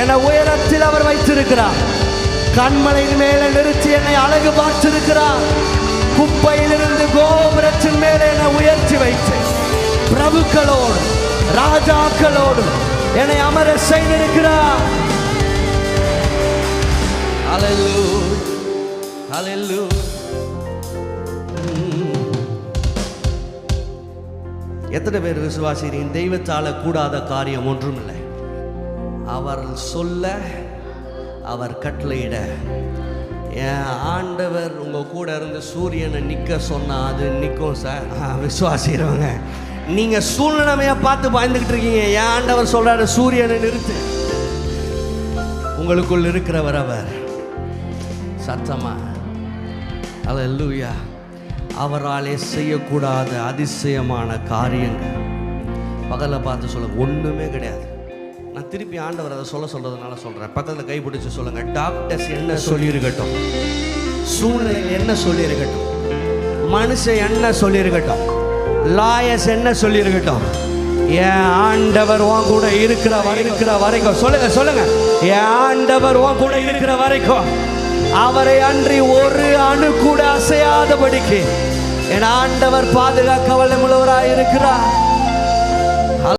என்னை உயரத்தில் அவர் வைத்திருக்கிறார். கண்மலையின் மேலே நிறுத்தி என்னை அழகு பார்த்திருக்கிறார். குப்பையிலிருந்து கோபுரத்தின் மேலே என்னை உயர்த்தி வைத்து பிரபுக்களோடு ராஜாக்களோடு என்னை அமர செய்திருக்கிறார். ஹல்லேலூயா, ஹல்லேலூயா. எத்தனை பேர் விசுவாசிக்கிறீங்க? தெய்வத்தால கூடாத காரியம் ஒன்றுமில்லை. அவர் சொல்ல, அவர் கட்டளையிட. என் ஆண்டவர் உங்க கூட இருந்து சூரியனை நிற்க சொன்னா அது நிற்கும் சார். விசுவாசிக்கிறவங்க, நீங்க சூழ்நிலைமையை பார்த்து பயந்துகிட்டு இருக்கீங்க. என் ஆண்டவர் சொல்றாரு, சூரியனை நிறுத்து. உங்களுக்குள் இருக்கிறவர் அவர். சத்தமா ஹல்லேலூயா. அவராலே செய்யக்கூடாத அதிசயமான காரியங்கள் பகலை பார்த்து சொல்லுங்க, ஒன்றுமே கிடையாது. நான் திருப்பி ஆண்டவர் அதை சொல்கிறதுனால சொல்கிறேன். பக்கத்தில் கைப்பிடிச்சு சொல்லுங்கள், டாக்டர்ஸ் என்ன சொல்லியிருக்கட்டும், சூழ்நிலை என்ன சொல்லியிருக்கட்டும், மனுஷன் என்ன சொல்லியிருக்கட்டும், லாயர்ஸ் என்ன சொல்லியிருக்கட்டும், என் ஆண்டவர் உன் கூட இருக்கிற வரைக்கும் சொல்லுங்க, என் ஆண்டவர் உன் கூட இருக்கிற வரைக்கும் அவரை அன்றி ஒரு அணு கூட அசையாதபடிக்கு என் ஆண்டவர் பாதுகாக்க வல்லமுள்ளவராய் இருக்கிறார்.